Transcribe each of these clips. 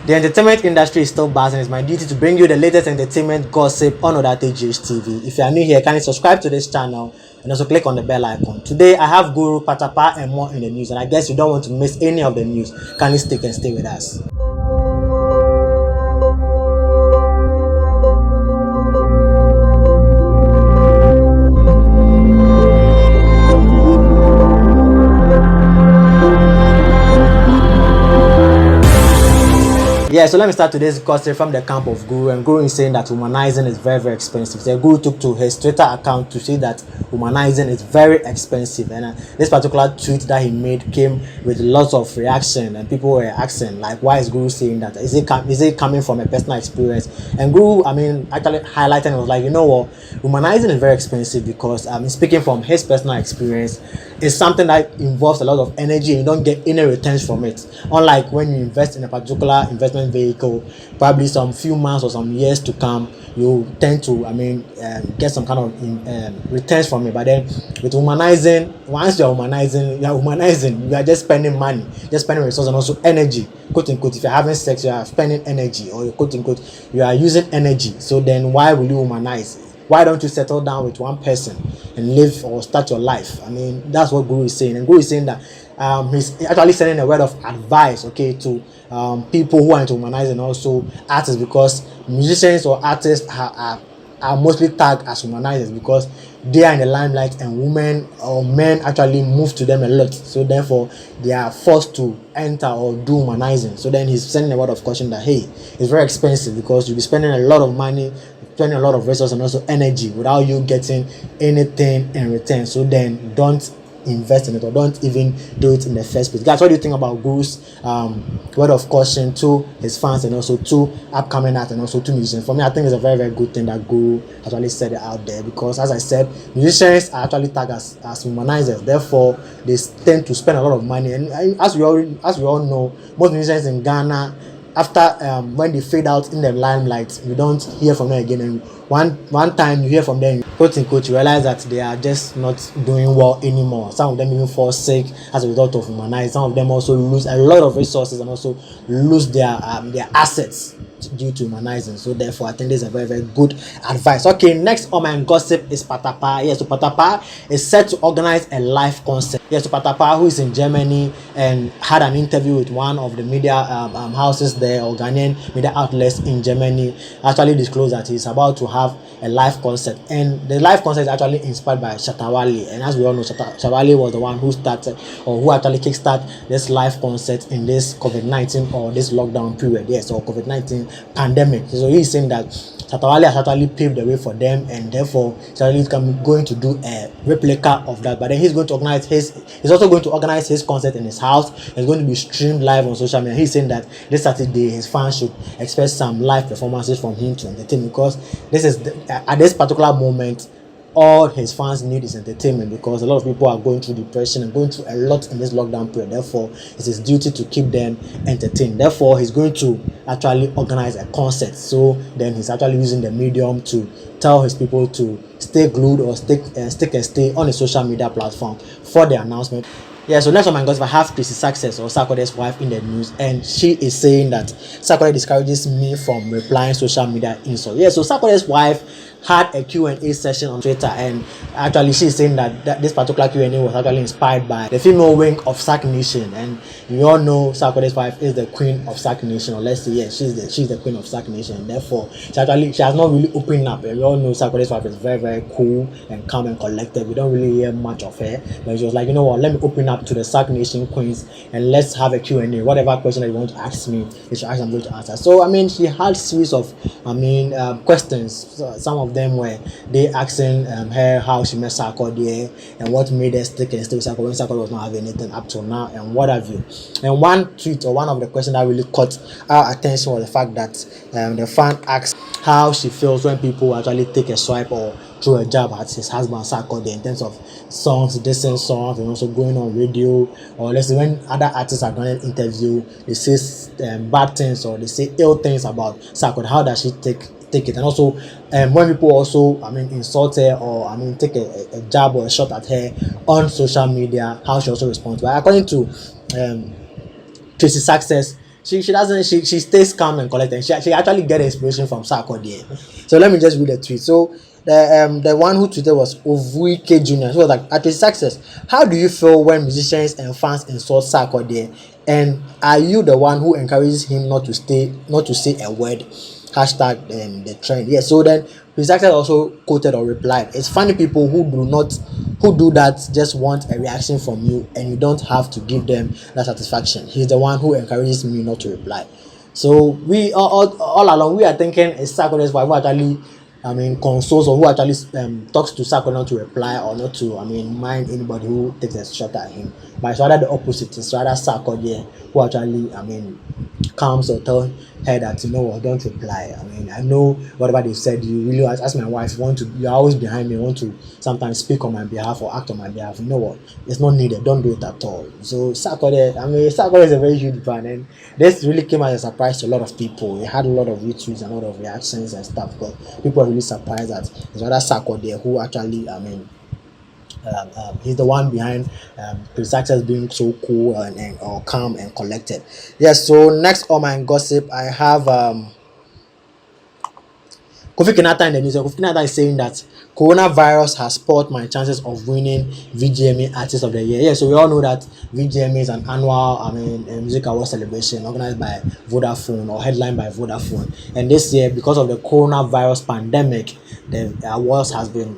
The entertainment industry is still buzzing. It's my duty to bring you the latest entertainment gossip on Odate TV. If you are new here, kindly subscribe to this channel and also click on the bell icon. Today, I have Guru, Patapa, and more in the news. And I guess you don't want to miss any of the news. Kindly stick and stay with us. Yeah, so let me start today's gossip from the camp of Guru, and Guru is saying that womanizing is very, very expensive. So Guru took to his Twitter account to say that womanizing is very expensive, and this particular tweet that he made came with lots of reaction, and people were asking like, why is Guru saying that? Is it coming from a personal experience? And Guru, actually highlighting, was like, you know what, womanizing is very expensive because speaking from his personal experience, it's something that involves a lot of energy and you don't get any returns from it. Unlike when you invest in a particular investment vehicle, probably some few months or some years to come, you tend to get some kind of returns from it. But then with humanizing, once you're humanizing, you are just spending money, just spending resources and also energy, quote unquote. If you're having sex, you are spending energy, or quote unquote, you are using energy. So then why will you humanize? Why don't you settle down with one person and live or start your life? That's what Guru is saying. And Guru is saying that he's actually sending a word of advice, okay, to people who are into humanizing, and also artists, because musicians or artists are mostly tagged as humanizers because they are in the limelight, and women or men actually move to them a lot. So therefore, they are forced to enter or do humanizing. So then he's sending a word of caution that, hey, it's very expensive because you'll be spending a lot of money, spending a lot of resources and also energy without you getting anything in return. So then don't invest in it, or don't even do it in the first place. Guys, what do you think about Guru's word of caution to his fans and also to upcoming artists and also to musicians? For me, I think it's a very, very good thing that Guru actually said it out there, because as I said, musicians are actually tagged as humanizers. Therefore, they tend to spend a lot of money, and as we all know, most musicians in Ghana, after when they fade out in the limelight, you don't hear from them again. And one time you hear from them, quote unquote, you realize that they are just not doing well anymore. Some of them even fall sick as a result of humanizing. Some of them also lose a lot of resources and also lose their assets due to humanizing. So therefore, I think this is a very, very good advice. Okay, next on my gossip is Patapa. Yes, so Patapa is set to organize a live concert. Yes, so Patapa, who is in Germany and had an interview with one of the media houses there, or Ghanaian media outlets in Germany, actually disclosed that he's about to have a live concert, and the live concert is actually inspired by Shatta Wale. And as we all know, Shatta Wale was the one who started, or who actually kickstarted this live concert in this COVID-19 or this lockdown period, yes, or COVID-19 pandemic. So he's saying that Shatta Wale has actually paved the way for them, and therefore he's going to do a replica of that. But then he's also going to organize his concert in his house. It's going to be streamed live on social media. He's saying that this Saturday his fans should expect some live performances from him to entertain, because this is at this particular moment, all his fans need is entertainment, because a lot of people are going through depression and going through a lot in this lockdown period. Therefore, it's his duty to keep them entertained. Therefore, he's going to actually organize a concert. So then he's actually using the medium to tell his people to stay glued or stick and stay on a social media platform for the announcement. Yeah, so next on my gossip, I have Tracy Success, or Sarkodie's wife, in the news, and she is saying that Sarkodie discourages me from replying social media insults. Yeah, so Sarkodie's wife had a Q&A session on Twitter, and actually she's saying that this particular Q&A was actually inspired by the female wing of Sack Nation, and you all know Sarkodie's wife is the queen of Sack Nation, or let's say, yeah, she's the queen of Sack Nation, and therefore she has not really opened up. And we all know Sarkodie's wife is very, very cool and calm and collected. We don't really hear much of her, but she was like, you know what, let me open up to the Sack Nation queens and let's have a Q&A. Whatever question that you want to ask me, you should ask, I'm going to answer. So she had a series of questions. So some of them were they asking her how she met Sarkodie and what made her stick and stay with Sarkodie when Sarkodie was not having anything up to now, and what have you. And one tweet, or one of the questions that really caught our attention, was the fact that the fan asked how she feels when people actually take a swipe or throw a jab at his husband Sarkodie in terms of songs, decent songs, and also going on radio, or let's say when other artists are going to interview, they say bad things or they say ill things about Sarkodie. How does she take it? And also when people also insult her, or take a jab or a shot at her on social media, how she also responds. But according to Tracy Success, she doesn't she stays calm and collected. She actually get inspiration from Sarkodie. So let me just read the tweet. So the one who tweeted was Ovuike Jr. He was like, at his success, how do you feel when musicians and fans insult Sarkodie? And are you the one who encourages him not to say a word? Hashtag the trend. Yeah, so then his actor also quoted or replied, it's funny people who do that just want a reaction from you and you don't have to give them that satisfaction. He's the one who encourages me not to reply. So we all along we are thinking it's Sarkodie's wife who actually consoles or who actually talks to Sarkodie not to reply or not to mind anybody who takes a shot at him. But it's rather the opposite. It's rather Sarkodie who actually comes or tell her that, you know what, don't reply. I know whatever they said, you really, as my wife, you're always behind me, want to sometimes speak on my behalf or act on my behalf. You know what, it's not needed, don't do it at all. So Sarkodie is a very huge brand, and this really came as a surprise to a lot of people. It had a lot of retweets and a lot of reactions and stuff, but people are really surprised that it's rather Sarkodie who actually he's the one behind Chris Access being so cool and or calm and collected. Yes, so next on my gossip, I have Kofi Kinata in the news. Kofi Kinata is saying that coronavirus has spoiled my chances of winning VGMA Artist of the Year. Yeah, so we all know that VGMA is an annual music award celebration organized by Vodafone or headlined by Vodafone. And this year, because of the coronavirus pandemic, the awards has been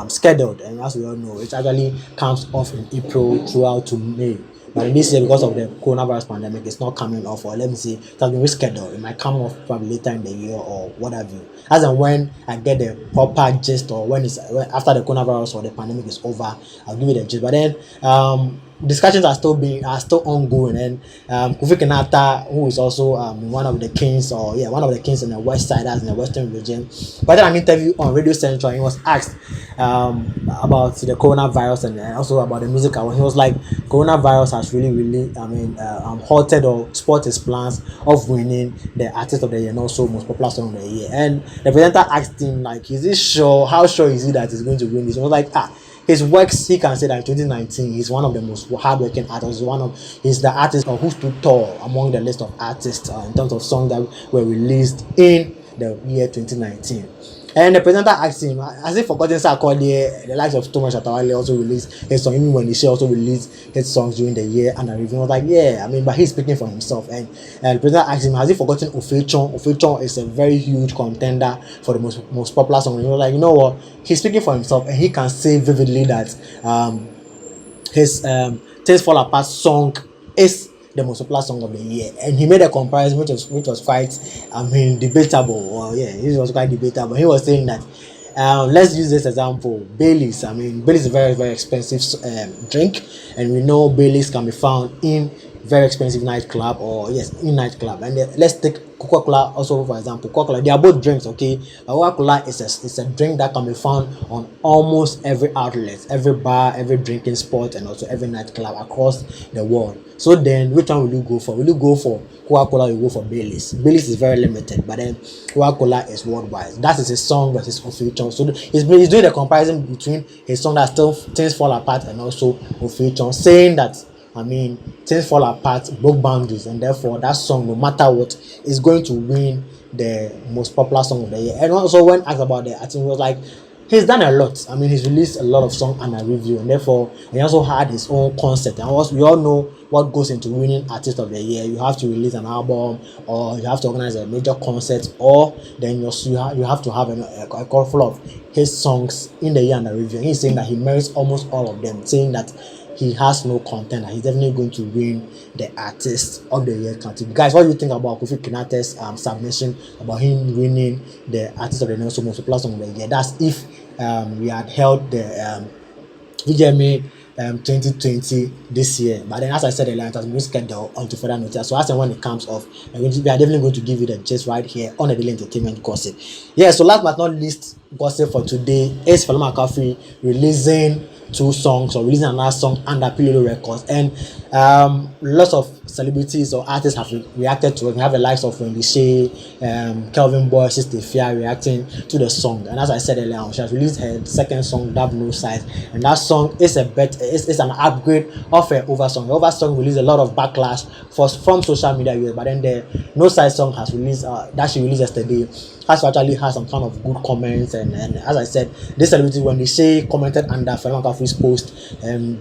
scheduled, and as we all know, it actually comes off in April throughout to May. But in this year, because of the coronavirus pandemic, it's not coming off, or let me say, it has been rescheduled. It might come off probably later in the year or what have you. As and when I get the proper gist, or when after the coronavirus or the pandemic is over, I'll give you the gist. But then discussions are still ongoing, and Kofi Kinata, who is also one of the kings in the West Side, as in the Western region, but then an interview on Radio Central, he was asked about the coronavirus and also about the music award. He was like, coronavirus has really halted or spoiled his plans of winning the Artist of the Year and also Most Popular Song of the Year. And the presenter asked him, like, is he sure? How sure is he that he's going to win this? He was like, his works, he can say that in 2019 he's one of the most hardworking artists. He's the artist who stood tall among the list of artists in terms of songs that were released in the year 2019. And the presenter asked him, has he forgotten Sarkodie? The likes of Thomas Shatawale also released his song. Even Wendy Shay also released his songs during the year. And the review was like, yeah, but he's speaking for himself. And the presenter asked him, has he forgotten Ofechon? Ofechon is a very huge contender for the most popular song. And he was like, you know what? He's speaking for himself, and he can say vividly that his Things Fall Apart song is the most popular song of the year. And he made a comparison which was quite debatable. Well, yeah, it was quite debatable. He was saying that let's use this example, Baileys. Baileys is a very, very expensive drink, and we know Baileys can be found in very expensive nightclub, or in nightclub. And let's take Coca-Cola also, for example. Coca-Cola, they are both drinks, okay? Coca-Cola is a drink that can be found on almost every outlet, every bar, every drinking spot, and also every nightclub across the world. So then, which one will you go for? Will you go for Coca-Cola or you go for Baileys? Baileys is very limited, but then Coca-Cola is worldwide. That is his song versus Ofechon. So he's doing the comparison between his song that still Things Fall Apart and also Ofechon, saying that Things Fall Apart broke boundaries, and therefore that song, no matter what, is going to win the most popular song of the year. And also when asked about the artist, he was like, he's done a lot. He's released a lot of songs under review, and therefore he also had his own concept. And also, we all know what goes into winning Artist of the Year. You have to release an album, or you have to organize a major concert, or then you have to have a couple of his songs in the year under review. And he's saying that he merits almost all of them, saying that he has no contender. He's definitely going to win the Artist of the Year category. Guys, what do you think about Kofi Kinata's submission about him winning the Artist of the Year, so most popular song of the year? That's if we had held the VGMA 2020 this year. But then, as I said earlier, it has been rescheduled onto further notice. So as and when it comes off, we are definitely going to give you the gist right here on the Daily Entertainment Gossip. Yeah, so last but not least, gossip for today is Makafui releasing 2 songs, or releasing another song under Pilolo Records, and lots of celebrities or artists have reacted to it. We have the likes of Wendy Shay, Kelvynboy, Sister Fia reacting to the song. And as I said earlier on, she has released her second song, Dab No Size, and that song is it's an upgrade of her Over song. The Over song released a lot of backlash from social media users, but then the No Size song has released that she released yesterday has actually had some kind of good comments, and as I said, this celebrity when they say commented under Makafui's post,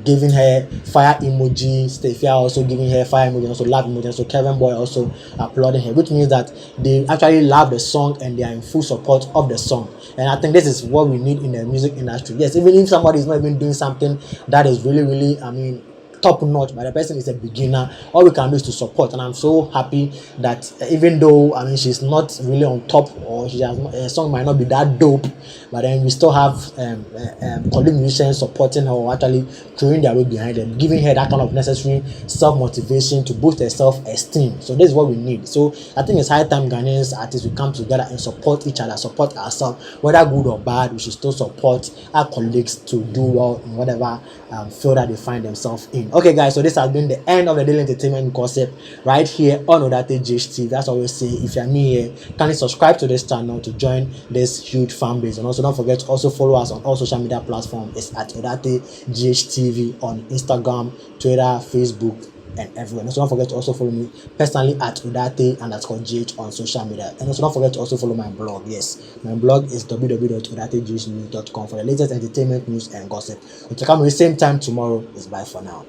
giving her fire emoji, Stefia also giving her fire emoji, also love emoji, so Kelvynboy also applauding her, which means that they actually love the song and they are in full support of the song. And I think this is what we need in the music industry. Yes, even if somebody is not even doing something that is really, I mean, top notch, but the person is a beginner, all we can do is to support. And I'm so happy that even though, I mean, she's not really on top, or she has a song might not be that dope, but then we still have colleague musicians supporting her, or actually throwing their weight behind them, giving her that kind of necessary self-motivation to boost her self-esteem. So this is what we need. So I think it's high time Ghanaians artists will come together and support each other, support ourselves, whether good or bad. We should still support our colleagues to do well in whatever field that they find themselves in. Okay, guys, so this has been the end of the daily entertainment gossip right here on Odate GHT. That's what we say. If you're new here, kindly subscribe to this channel to join this huge fan base. And also don't forget to also follow us on all social media platforms. It's at Odate GHTV on Instagram, Twitter, Facebook, and everywhere. Also don't forget to also follow me personally at Udate_GH on social media. And also don't forget to also follow my blog. Yes, my blog is www.udateghnews.com for the latest entertainment news and gossip. We'll check out at the same time tomorrow. It's bye for now.